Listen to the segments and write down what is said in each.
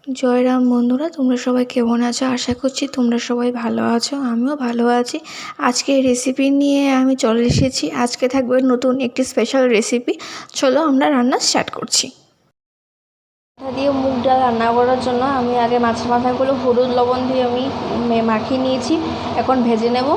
জয় রাম বন্ধুরা, তোমরা সবাই কেমন আছো? আশা করছি তোমরা সবাই ভালো আছো, আমিও ভালো আছি। আজকে রেসিপি নিয়ে আমি চলে এসেছি। আজকে থাকবে নতুন একটি স্পেশাল রেসিপি। চলো আমরা রান্না স্টার্ট করছি। মাথা দিয়ে মুগ ডাল রান্না করার জন্য আমি আগে মাছের মাথাগুলো হলুদ লবণ দিয়ে আমি মাখিয়ে নিয়েছি। এখন ভেজে নেব।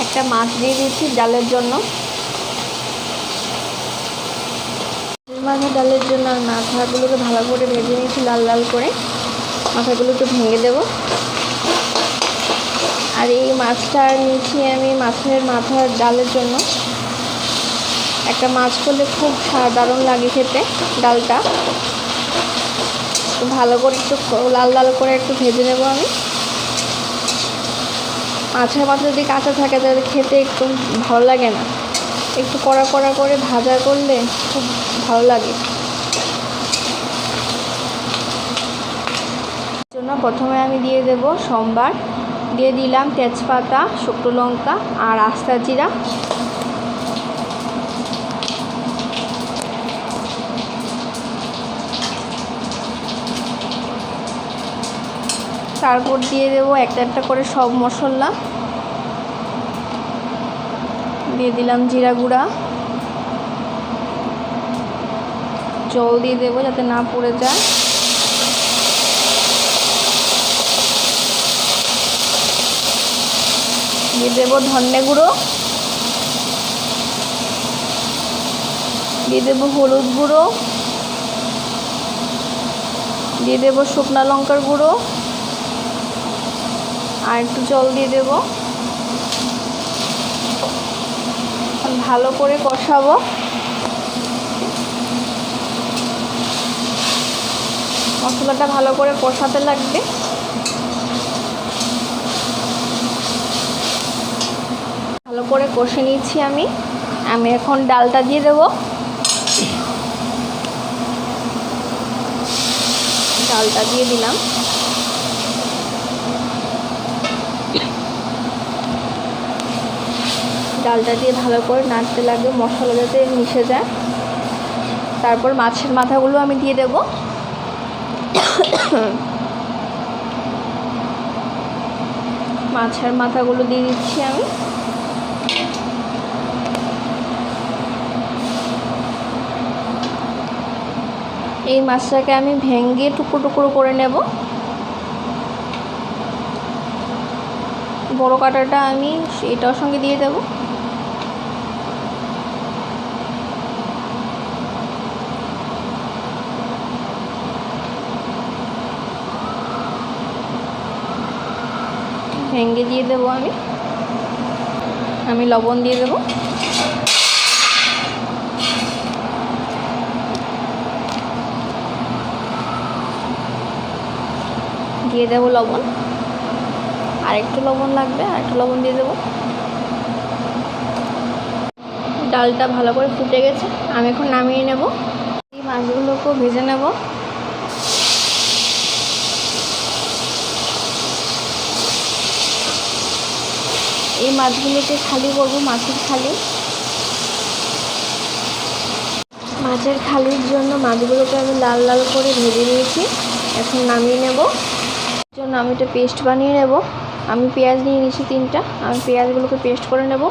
একটা মাছ দিয়ে দিচ্ছি ডালের জন্য। মাথা ডালের জন্য আর মাথাগুলোকে ভালো করে ভেজে নিয়েছি লাল লাল করে। মাথাগুলো একটু ভেঙে দেব। আর এই মাছটা নিয়েছি আমি মাছের মাথার ডালের জন্য। একটা মাছ করলে খুব দারুণ লাগে খেতে ডালটা। ভালো করে একটু লাল লাল করে একটু ভেজে নেব আমি। মাছের মাথা যদি কাঁচা থাকে তাহলে খেতে একটু ভালো লাগে না, একটু কড়া কড়া করে ভাজা করলে খুব ভালো লাগে। জন্য প্রথমে আমি দিয়ে দেব সম্বার, দিয়ে দিলাম তেজপাতা, শুকনো লঙ্কা আর আস্তা জিরা। তারপর দিয়ে দেবো একটা একটা করে সব মশলা। দিয়ে দিলাম জিরা গুঁড়া, জল দিয়ে দেবো যাতে না পুড়ে যায়। দিয়ে দেবো ধনে গুঁড়ো, দিয়ে দেবো হলুদ গুঁড়ো, দিয়ে দেবো শুকনো লঙ্কার গুঁড়ো আর একটু জল দিয়ে দেবো। ভালো করে কষাবো। মশলাটা ভালো করে কষাতে লাগবে। ভালো করে কষে নিচ্ছি আমি এখন ডালটা দিয়ে দেবো। ডালটা দিয়ে দিলাম। ডালটা দিয়ে ভালো করে নাড়তে লাগবে, মশলা যাতে মিশে যায়। তারপর মাছের মাথাগুলো আমি দিয়ে দেব। মাছের মাথাগুলো দিয়ে দিচ্ছি আমি। এই মাছটাকে আমি ভেঙে টুকরো টুকরো করে নেব। বড় কাঁটাটা আমি এটার সঙ্গে দিয়ে দেব। ভেঙে দিয়ে দেবো আমি লবণ দিয়ে দেবো। দিয়ে দেবো লবণ, আর একটু লবণ লাগবে, আর একটু লবণ দিয়ে দেবো। ডালটা ভালো করে ফুটে গেছে, আমি এখন নামিয়ে নেব। এই মাছগুলোকেও ভেজে নেব। এই মাছগুলোকে খালি করবো, মাছের খালি। মাছের খালির জন্য মাছগুলোকে আমি লাল লাল করে ভেজে নিয়েছি, এখন নামিয়ে নেব। জন্য আমি একটা পেস্ট বানিয়ে নেব। আমি পেঁয়াজ নিয়ে নিয়েছি 3টা, আমি পেঁয়াজগুলোকে পেস্ট করে নেব।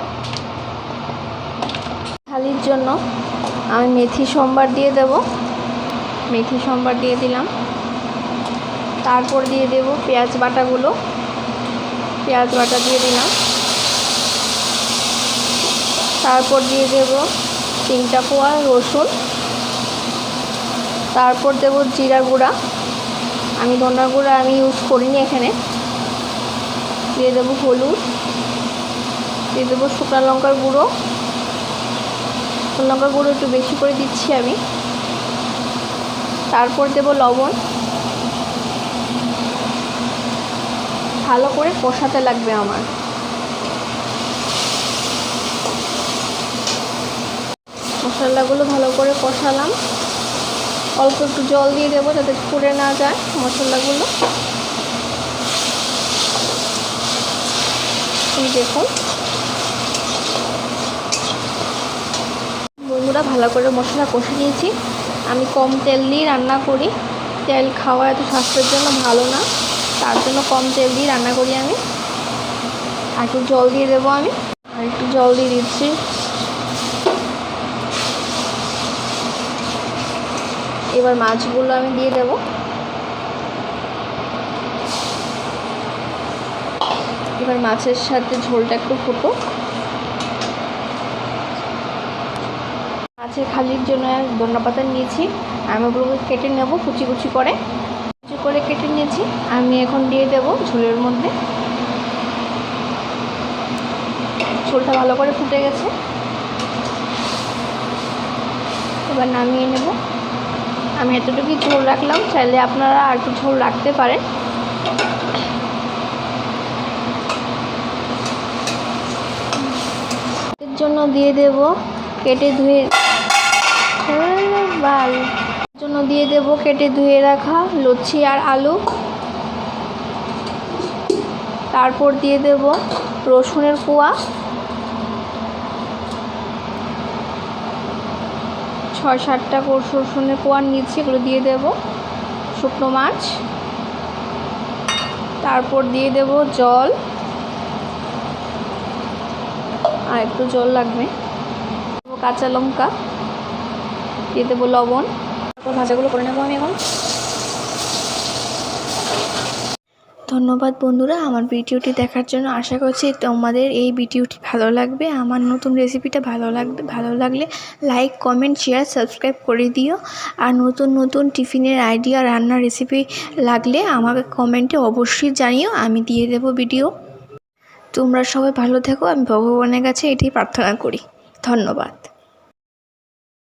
থালির জন্য আমি মেথি সম্বার দিয়ে দেব। মেথি সম্বার দিয়ে দিলাম। তারপর দিয়ে দেব পেঁয়াজ বাটাগুলো। পেঁয়াজ বাটা দিয়ে দিলাম। তারপর দিয়ে দেব 3টা কোয়া রসুন। তারপর দেব জিরা গুঁড়া, আমি ধনা গুঁড়া আমি ইউজ করিনি এখানে। দিয়ে দেবো হলুদ, দিয়ে দেবো শুকনো লঙ্কার গুঁড়ো। শুকনো লঙ্কার গুঁড়ো একটু বেশি করে দিচ্ছি আমি। তারপর দেব লবণ। ভালো করে কষাতে লাগবে আমার। মশলাগুলো ভালো করে কষালাম। অল্প একটু জল দিয়ে দেবো যাতে পুড়ে না যায় মশলাগুলো। এই দেখুন বন্ধুরা, ভালো করে মশলা কষে নিয়েছি। আমি কম তেল দিয়ে রান্না করি, তেল খাওয়া এত স্বাস্থ্যের জন্য ভালো না, তার জন্য কম তেল দিয়ে রান্না করি আমি। আর একটু জল দিয়ে দেবো, আমি আর একটু জল দিয়ে দিচ্ছি। এবার মাছগুলো আমি দিয়ে দেব। এবার মাছের সাথে ঝোলটা একটু ফুটো। মাছের খালির জন্য ধনিয়া পাতা নিয়েছি, আমি ওগুলোকে কেটে নেব কুচি কুচি করে কেটে নিয়েছি। আমি এখন দিয়ে দেব ঝোলের মধ্যে। ঝোলটা ভালো করে ফুটে গেছে, এবার নামিয়ে নেব। আমি এতটুকুই ঝোল রাখলাম, চাইলে আপনারা আর একটু ঝোল রাখতে পারেন। এর জন্য দিয়ে দেব কেটে ধুয়ে রাখা লচ্ছি আর আলু। তারপর দিয়ে দেব রসুনের কোয়া, 6-7টা রসুনের কোয়া নিয়েছি, এগুলো দিয়ে দেব। শুকনো মাছ, তারপর দিয়ে দেব জল, আর একটু জল লাগবে। কাঁচা লঙ্কা দিয়ে দেবো, লবণ। তারপর ভাজাগুলো করে নেবো আমি এখন। ধন্যবাদ বন্ধুরা আমার ভিডিওটি দেখার জন্য। আশা করছি তোমাদের এই ভিডিওটি ভালো লাগবে। আমার নতুন রেসিপিটা ভালো লাগলে লাইক, কমেন্ট, শেয়ার, সাবস্ক্রাইব করে দিও। আর নতুন নতুন টিফিনের আইডিয়া, রান্নার রেসিপি লাগলে আমাকে কমেন্টে অবশ্যই জানিও, আমি দিয়ে দেবো ভিডিও। তোমরা সবাই ভালো থেকো, আমি ভগবানের কাছে এটাই প্রার্থনা করি। ধন্যবাদ।